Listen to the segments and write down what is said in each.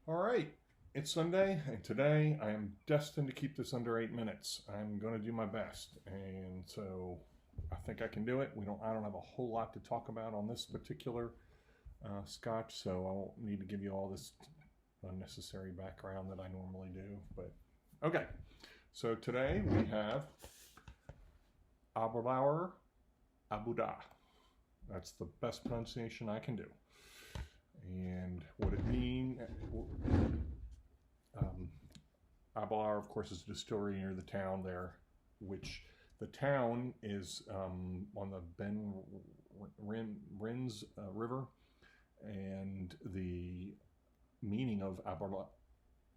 All right, it's Sunday, and today I am destined to keep this under 8 minutes. I'm going to do my best, and so I think I can do it. I don't have a whole lot to talk about on this particular scotch, so I won't need to give you all this unnecessary background that I normally do. But okay, so today we have Aberlour A'Bunadh. That's the best pronunciation I can do. And what it means, Aberlour, of course, is a distillery near the town there, which the town is on the Rins River, and the meaning of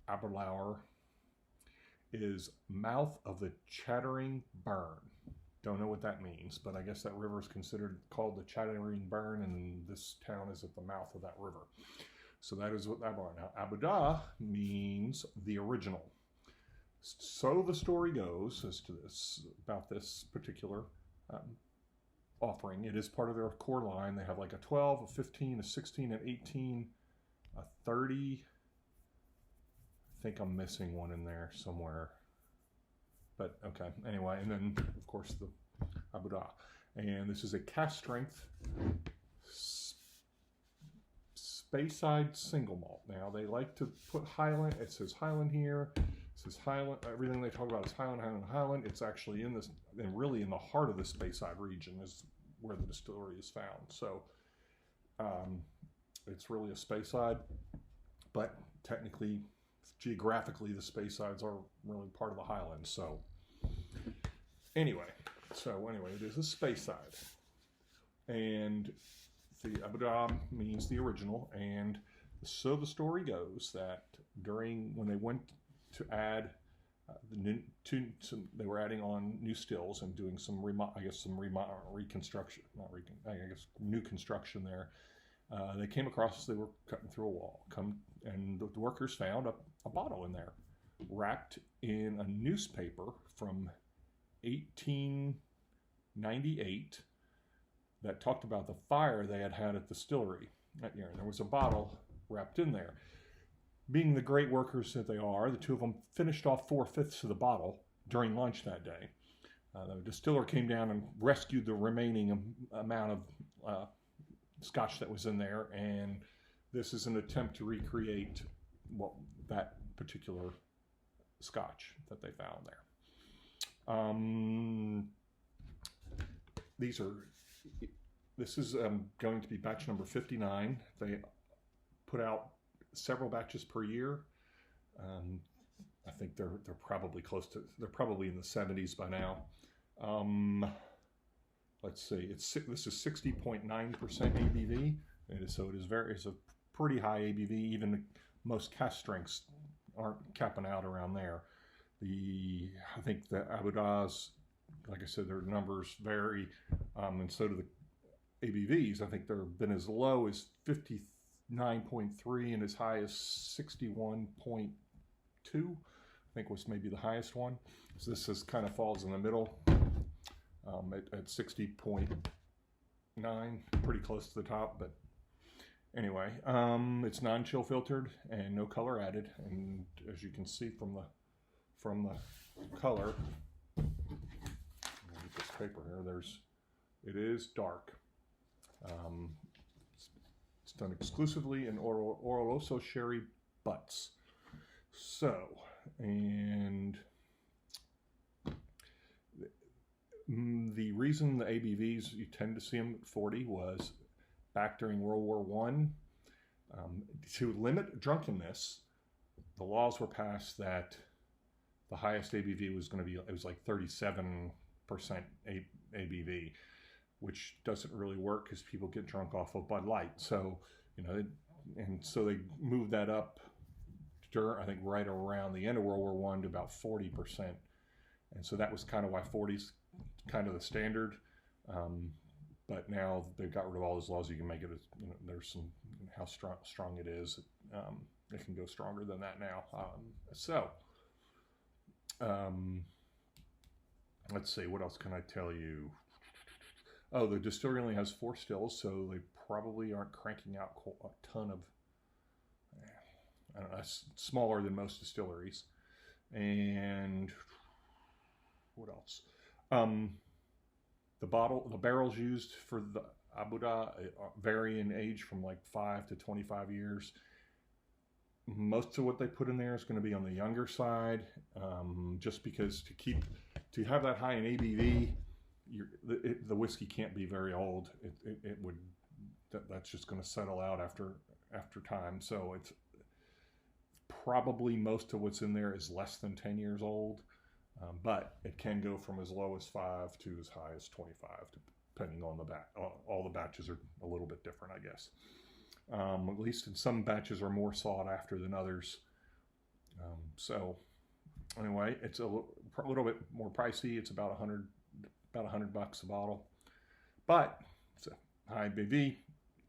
Aberlour is mouth of the chattering burn. Don't know what that means, but I guess that river is called the Chattering Burn, and this town is at the mouth of that river. So that is what Aberlour. Now, A'Bunadh means the original. So the story goes as to this about this particular offering. It is part of their core line. They have like a 12, a 15, a 16, an 18, a 30. I think I'm missing one in there somewhere. But okay, anyway, and then of course the A'Bunadh, and this is a cask strength Speyside single malt. Now they like to put Highland. It says Highland here. It says Highland. Everything they talk about is Highland, Highland, Highland. It's actually in this, and really in the heart of the Speyside region is where the distillery is found. So it's really a Speyside, but technically, geographically, the Speysides are really part of the Highlands. So anyway, it is a Speyside, and the A'Bunadh means the original. And so the story goes that when they went to add they were adding on new stills and doing some reconstruction, new construction there. They came across, they were cutting through a wall, and the workers found a bottle in there, wrapped in a newspaper from 1898 that talked about the fire they had at the distillery that year. And there was a bottle wrapped in there. Being the great workers that they are, the two of them finished off 4/5 of the bottle during lunch that day. The distiller came down and rescued the remaining amount of scotch that was in there, and this is an attempt to recreate that particular scotch that they found there. This is going to be batch number 59. They put out several batches per year. I think they're probably they're probably in the 70s by now. Let's see, this is 60.9% ABV, so it's a pretty high ABV. Even most cask strengths aren't capping out around there. I think the A'Bunadhs, like I said, their numbers vary, and so do the ABVs. I think they've been as low as 59.3 and as high as 61.2. I think was maybe the highest one. So this kind of falls in the middle. At 60.9, pretty close to the top, but anyway, it's non-chill filtered and no color added. And as you can see from the color, I'll get this paper here. It is dark. It's done exclusively in Oloroso sherry butts. So, and the reason the ABVs, you tend to see them at 40, was back during World War I. To limit drunkenness, the laws were passed that the highest ABV was going to be, it was like 37% ABV, which doesn't really work because people get drunk off of Bud Light. So, and so they moved that up I think right around the end of World War I to about 40%. And so that was kind of why 40's kind of the standard, but now they've got rid of all those laws. You can make it, there's some, how strong it is. It can go stronger than that now. Let's see, what else can I tell you? Oh, the distillery only has 4 stills, so they probably aren't cranking out a ton of I don't know, smaller than most distilleries. And what else? Um, the barrels used for the A'Bunadh vary in age from like 5 to 25 years. Most of what they put in there is going to be on the younger side, just because to have that high in ABV, the whiskey can't be very old. It would that's just going to settle out after time. So it's probably most of what's in there is less than 10 years old, but it can go from as low as 5 to as high as 25, depending on the batch. All the batches are a little bit different, I guess. At least in some batches are more sought after than others. So anyway, it's a little bit more pricey. It's about $100 a bottle, but it's a high ABV.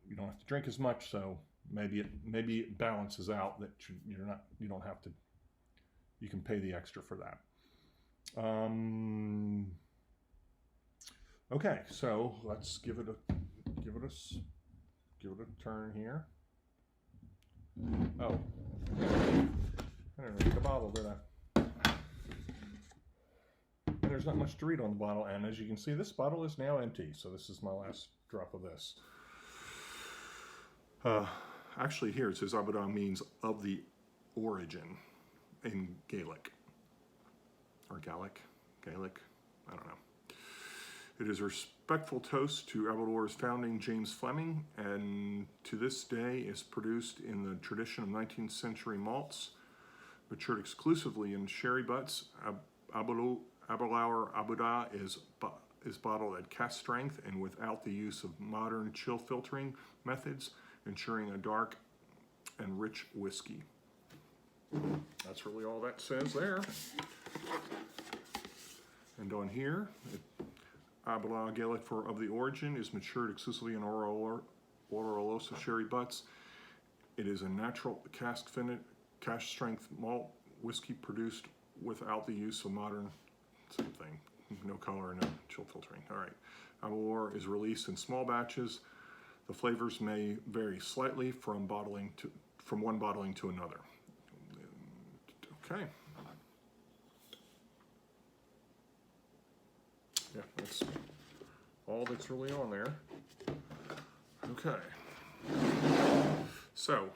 You don't have to drink as much, so maybe it balances out that you don't have to. You can pay the extra for that. Okay, so let's give it a turn here. Oh, I didn't read the bottle, did I? And there's not much to read on the bottle, and as you can see, this bottle is now empty. So this is my last drop of this. Actually, here it says A'Bunadh means of the origin in Gaelic. Or Gaelic? I don't know. It is a respectful toast to Aberlour's founding James Fleming, and to this day is produced in the tradition of 19th century malts, matured exclusively in sherry butts. Aberlour A'Bunadh is bottled at cask strength and without the use of modern chill filtering methods, ensuring a dark and rich whiskey. That's really all that says there. And on here, Aberlour Gaelic for of the origin is matured exclusively in Olorosa sherry butts. It is a natural cask strength malt whiskey produced without the use of modern, same thing, no color, no chill filtering. All right, Aberlour is released in small batches. The flavors may vary slightly from one bottling to another. Okay. Yeah, that's all that's really on there. Okay. So,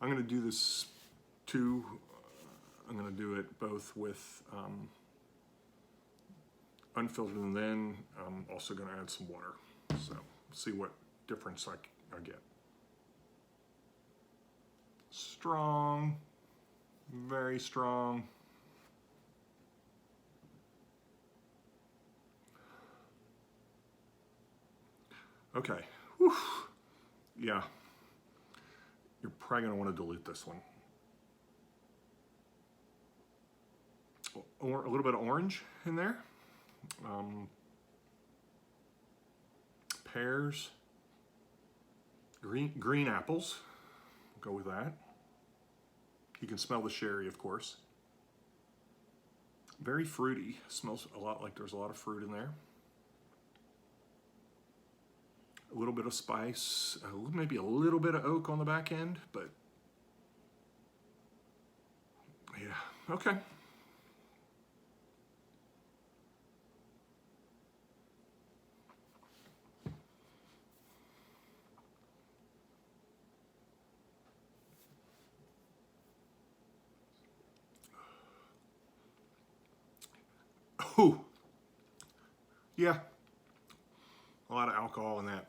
I'm going to do this too. I'm going to do it both with unfiltered, and then I'm also going to add some water. So, see what difference I get. Strong. Very strong. Okay. Whew. Yeah. You're probably going to want to dilute this one. Or a little bit of orange in there. Pears. Green apples. Go with that. You can smell the sherry, of course. Very fruity. Smells a lot like there's a lot of fruit in there. A little bit of spice, maybe a little bit of oak on the back end, but yeah, okay. Oh, yeah, a lot of alcohol in that.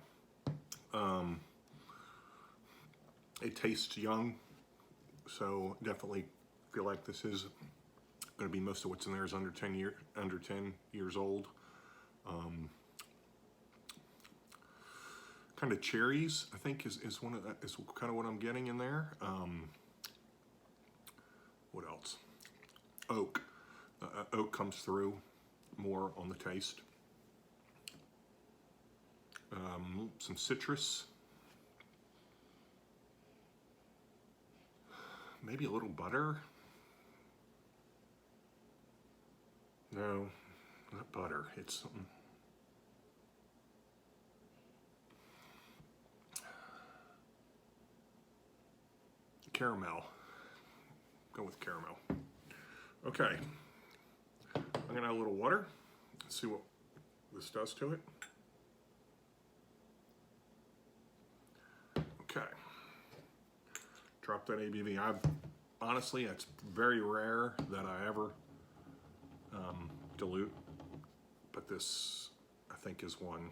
It tastes young, so definitely feel like this is going to be, most of what's in there is under 10 years old. Kind of cherries, I think, is kind of what I'm getting in there. What else? Oak. Oak comes through more on the taste. Some citrus. Maybe a little butter. No, not butter. It's something. caramel. Go with caramel. Okay. I'm gonna add a little water. Let's see what this does to it. Okay. Drop that ABV. Honestly, it's very rare that I ever dilute, but this I think is one.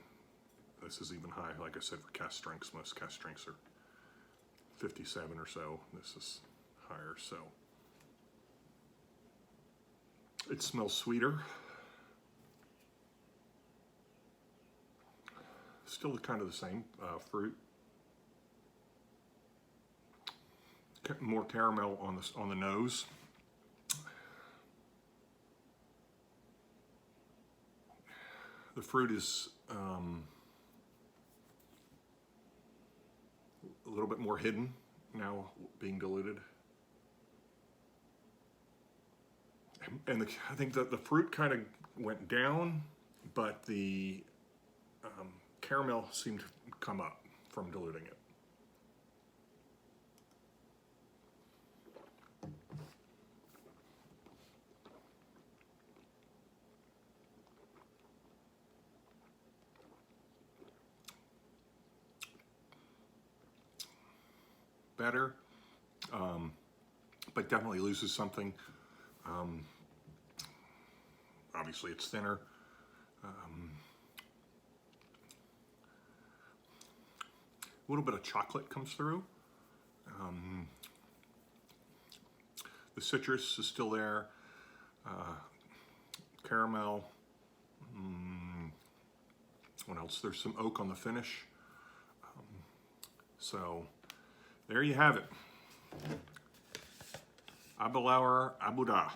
This is even high. Like I said, for cask strengths, most cask strengths are 57 or so. This is higher, so it smells sweeter. Still kind of the same fruit. More caramel on the nose. The fruit is a little bit more hidden now being diluted. And I think that the fruit kind of went down, but the caramel seemed to come up from diluting it. Better, but definitely loses something. Obviously it's thinner. A little bit of chocolate comes through. The citrus is still there. Caramel. What else? There's some oak on the finish. So there you have it. Aberlour A'Bunadh.